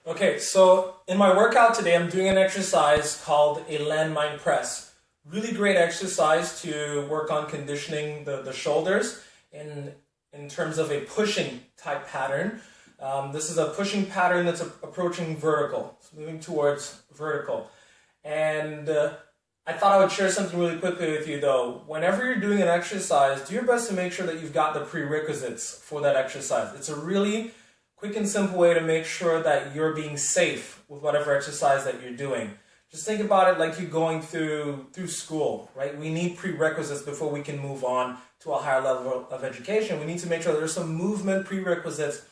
Okay, so in my workout today, I'm doing an exercise called a Landmine Press. Really great exercise to work on conditioning the shoulders in terms of a pushing type pattern. This is a pushing pattern that's approaching vertical, it's moving towards vertical. And I thought I would share something really quickly with you though. Whenever you're doing an exercise, do your best to make sure that you've got the prerequisites for that exercise. It's a really quick and simple way to make sure that you're being safe with whatever exercise that you're doing. Just think about it like you're going through school, right? We need prerequisites before we can move on to a higher level of education. We need to make sure that there's some movement prerequisites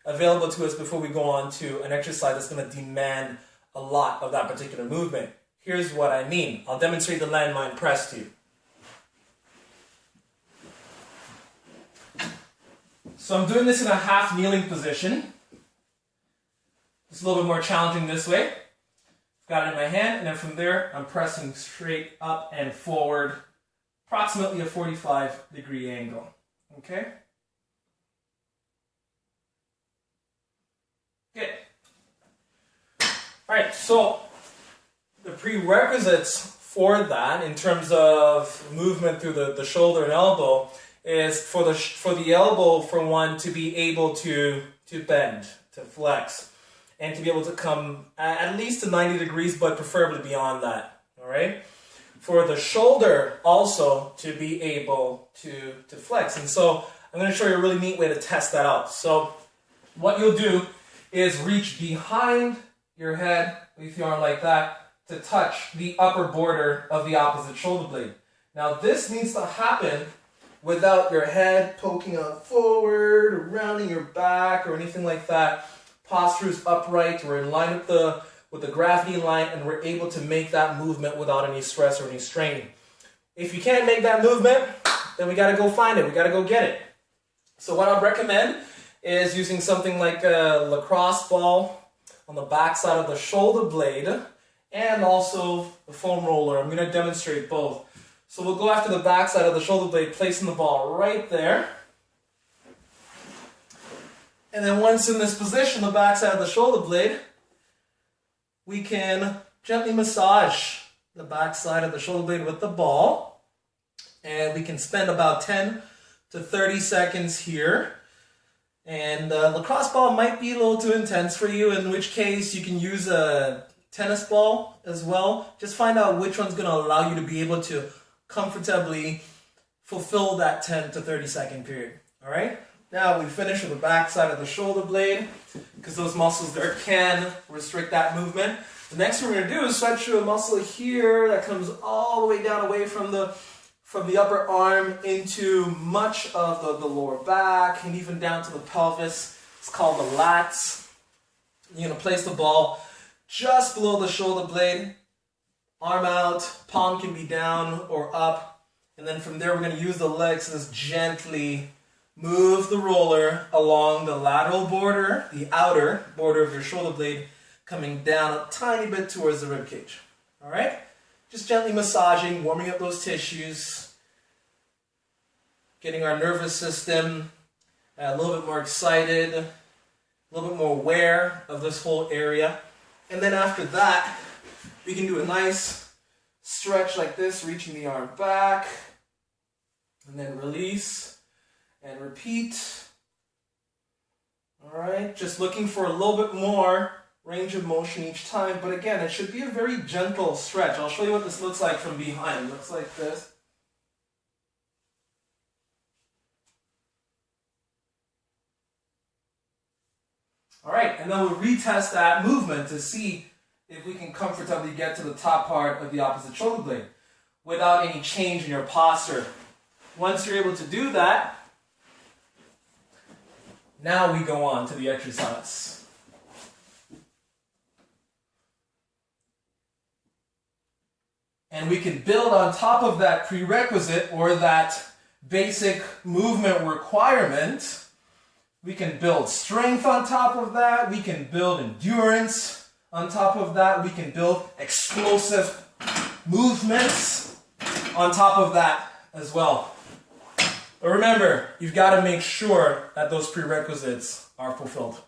available to us before we go on to an exercise that's going to demand a lot of that particular movement. Here's what I mean. I'll demonstrate the Landmine Press to you. So I'm doing this in a half kneeling position. It's a little bit more challenging this way. I've got it in my hand, and then from there I'm pressing straight up and forward, approximately a 45-degree angle. Okay? Good. Alright, so the prerequisites for that in terms of movement through the shoulder and elbow is for the elbow, for one, to be able to bend, to flex, and to be able to come at least to 90 degrees, but preferably beyond that. All right. For the shoulder also to be able to flex, and so I'm going to show you a really neat way to test that out. So what you'll do is reach behind your head with your arm like that to touch the upper border of the opposite shoulder blade. Now this needs to happen without your head poking out forward or rounding your back or anything like that. Posture is upright, we're in line with the gravity line, and we're able to make that movement without any stress or any strain. If you can't make that movement, then we gotta go find it, we gotta go get it. So what I'd recommend is using something like a lacrosse ball on the back side of the shoulder blade and also the foam roller. I'm gonna demonstrate both. So we'll go after the back side of the shoulder blade, placing the ball right there. And then once in this position, the back side of the shoulder blade, we can gently massage the back side of the shoulder blade with the ball. And we can spend about 10 to 30 seconds here. And lacrosse ball might be a little too intense for you, in which case you can use a tennis ball as well. Just find out which one's going to allow you to be able to comfortably fulfill that 10 to 30 second period. All right. Now we finish with the back side of the shoulder blade because those muscles there can restrict that movement. The next thing we're going to do is stretch a muscle here that comes all the way down away from the upper arm into much of the lower back and even down to the pelvis. It's called the lats. You're going to place the ball just below the shoulder blade. Arm out, palm can be down or up, and then from there we're going to use the legs to just gently move the roller along the lateral border, the outer border of your shoulder blade, coming down a tiny bit towards the rib cage. All right? Just gently massaging, warming up those tissues, getting our nervous system a little bit more excited, a little bit more aware of this whole area. And then after that, we can do a nice stretch like this, reaching the arm back, and then release and repeat. All right, just looking for a little bit more range of motion each time, but again, it should be a very gentle stretch. I'll show you what this looks like from behind. It looks like this. All right, and then we'll retest that movement to see if we can comfortably get to the top part of the opposite shoulder blade without any change in your posture. Once you're able to do that, now we go on to the exercise. And we can build on top of that prerequisite or that basic movement requirement. We can build strength on top of that. We can build endurance. On top of that, we can build explosive movements on top of that as well. But remember, you've got to make sure that those prerequisites are fulfilled.